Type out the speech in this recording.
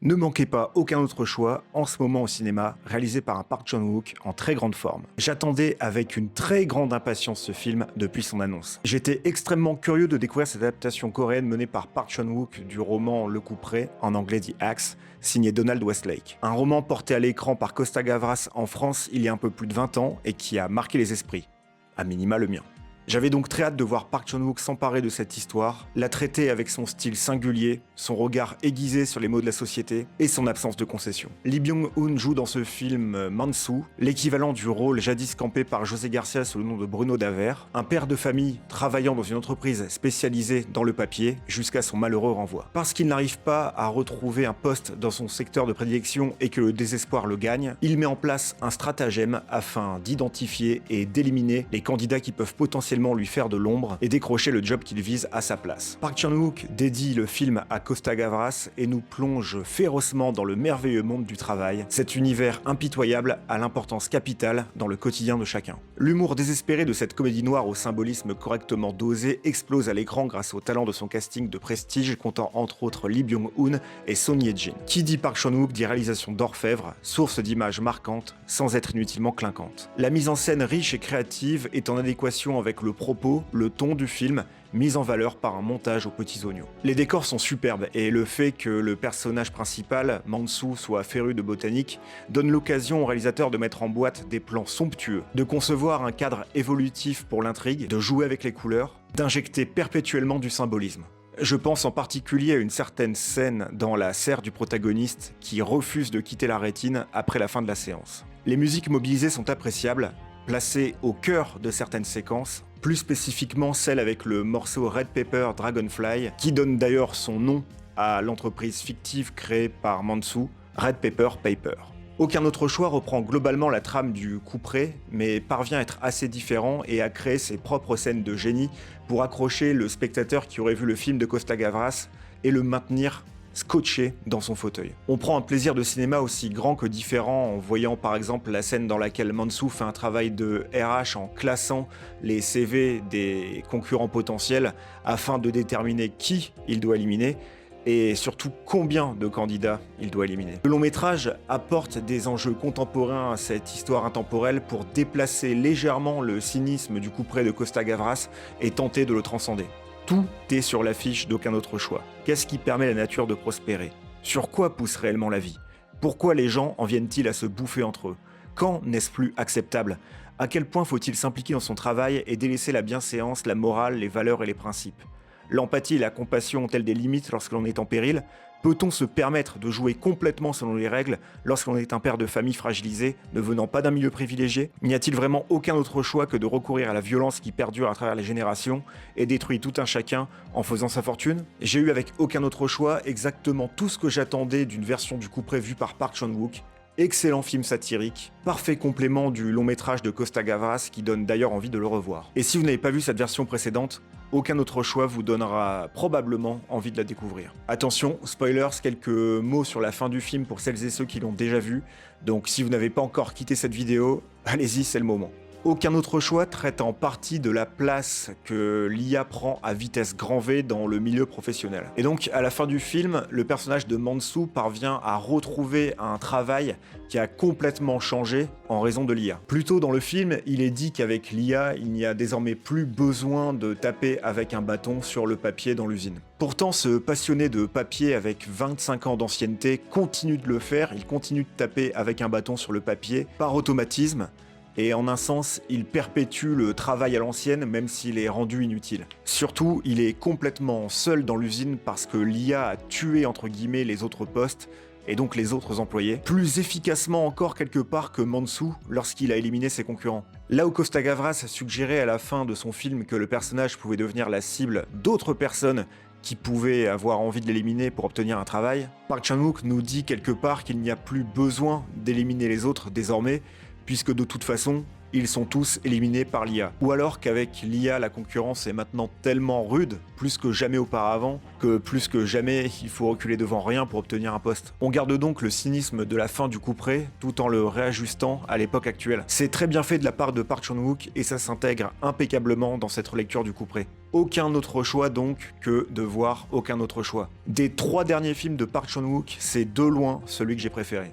Ne manquez pas Aucun autre choix, en ce moment au cinéma, réalisé par un Park Chan-wook en très grande forme. J'attendais avec une très grande impatience ce film depuis son annonce. J'étais extrêmement curieux de découvrir cette adaptation coréenne menée par Park Chan-wook du roman Le Couperet, en anglais The Axe, signé Donald Westlake. Un roman porté à l'écran par Costa Gavras en France il y a un peu plus de 20 ans et qui a marqué les esprits. À minima le mien. J'avais donc très hâte de voir Park Chan-wook s'emparer de cette histoire, la traiter avec son style singulier, son regard aiguisé sur les maux de la société et son absence de concession. Lee Byung-hun joue dans ce film Mansu, l'équivalent du rôle jadis campé par José Garcia sous le nom de Bruno Daver, un père de famille travaillant dans une entreprise spécialisée dans le papier jusqu'à son malheureux renvoi. Parce qu'il n'arrive pas à retrouver un poste dans son secteur de prédilection et que le désespoir le gagne, il met en place un stratagème afin d'identifier et d'éliminer les candidats qui peuvent potentiellement lui faire de l'ombre et décrocher le job qu'il vise à sa place. Park Chan-wook dédie le film à Costa Gavras et nous plonge férocement dans le merveilleux monde du travail, cet univers impitoyable à l'importance capitale dans le quotidien de chacun. L'humour désespéré de cette comédie noire au symbolisme correctement dosé explose à l'écran grâce au talent de son casting de prestige comptant entre autres Lee Byung-hun et Son Ye-jin. Qui dit Park Chan-wook dit réalisation d'orfèvre, source d'images marquantes sans être inutilement clinquante. La mise en scène riche et créative est en adéquation avec le propos, le ton du film, mis en valeur par un montage aux petits oignons. Les décors sont superbes et le fait que le personnage principal, Mansu, soit féru de botanique, donne l'occasion au réalisateur de mettre en boîte des plans somptueux, de concevoir un cadre évolutif pour l'intrigue, de jouer avec les couleurs, d'injecter perpétuellement du symbolisme. Je pense en particulier à une certaine scène dans la serre du protagoniste qui refuse de quitter la rétine après la fin de la séance. Les musiques mobilisées sont appréciables, placées au cœur de certaines séquences, plus spécifiquement celle avec le morceau Red Pepper Dragonfly, qui donne d'ailleurs son nom à l'entreprise fictive créée par Mansu, Red Pepper Paper. Aucun autre choix reprend globalement la trame du couperet, mais parvient à être assez différent et à créer ses propres scènes de génie pour accrocher le spectateur qui aurait vu le film de Costa Gavras et le maintenir scotché dans son fauteuil. On prend un plaisir de cinéma aussi grand que différent en voyant par exemple la scène dans laquelle Mansu fait un travail de RH en classant les CV des concurrents potentiels afin de déterminer qui il doit éliminer et surtout combien de candidats il doit éliminer. Le long métrage apporte des enjeux contemporains à cette histoire intemporelle pour déplacer légèrement le cynisme du couperet de Costa Gavras et tenter de le transcender. Tout est sur l'affiche d'Aucun autre choix. Qu'est-ce qui permet à la nature de prospérer? Sur quoi pousse réellement la vie? Pourquoi les gens en viennent-ils à se bouffer entre eux? Quand n'est-ce plus acceptable? À quel point faut-il s'impliquer dans son travail et délaisser la bienséance, la morale, les valeurs et les principes? L'empathie et la compassion ont-elles des limites lorsque l'on est en péril? Peut-on se permettre de jouer complètement selon les règles lorsqu'on est un père de famille fragilisé, ne venant pas d'un milieu privilégié? N'y a-t-il vraiment aucun autre choix que de recourir à la violence qui perdure à travers les générations et détruit tout un chacun en faisant sa fortune? J'ai eu avec Aucun autre choix exactement tout ce que j'attendais d'une version du coup prévue par Park Chan-wook. Excellent film satirique, parfait complément du long métrage de Costa Gavras qui donne d'ailleurs envie de le revoir. Et si vous n'avez pas vu cette version précédente, Aucun autre choix vous donnera probablement envie de la découvrir. Attention, spoilers, quelques mots sur la fin du film pour celles et ceux qui l'ont déjà vu, donc si vous n'avez pas encore quitté cette vidéo, allez-y, c'est le moment. Aucun autre choix traite en partie de la place que l'IA prend à vitesse grand V dans le milieu professionnel. Et donc, à la fin du film, le personnage de Mansu parvient à retrouver un travail qui a complètement changé en raison de l'IA. Plus tôt dans le film, il est dit qu'avec l'IA, il n'y a désormais plus besoin de taper avec un bâton sur le papier dans l'usine. Pourtant, ce passionné de papier avec 25 ans d'ancienneté continue de le faire, il continue de taper avec un bâton sur le papier par automatisme, et en un sens, il perpétue le travail à l'ancienne même s'il est rendu inutile. Surtout, il est complètement seul dans l'usine parce que l'IA a tué entre guillemets les autres postes et donc les autres employés, plus efficacement encore quelque part que Mansu lorsqu'il a éliminé ses concurrents. Là où Costa Gavras suggérait à la fin de son film que le personnage pouvait devenir la cible d'autres personnes qui pouvaient avoir envie de l'éliminer pour obtenir un travail, Park Chan-wook nous dit quelque part qu'il n'y a plus besoin d'éliminer les autres désormais, puisque de toute façon, ils sont tous éliminés par l'IA. Ou alors qu'avec l'IA, la concurrence est maintenant tellement rude, plus que jamais auparavant, que plus que jamais, il faut reculer devant rien pour obtenir un poste. On garde donc le cynisme de la fin du couperet, tout en le réajustant à l'époque actuelle. C'est très bien fait de la part de Park Chan-wook, et ça s'intègre impeccablement dans cette relecture du couperet. Aucun autre choix donc que de voir aucun autre choix. Des 3 derniers films de Park Chan-wook, c'est de loin celui que j'ai préféré.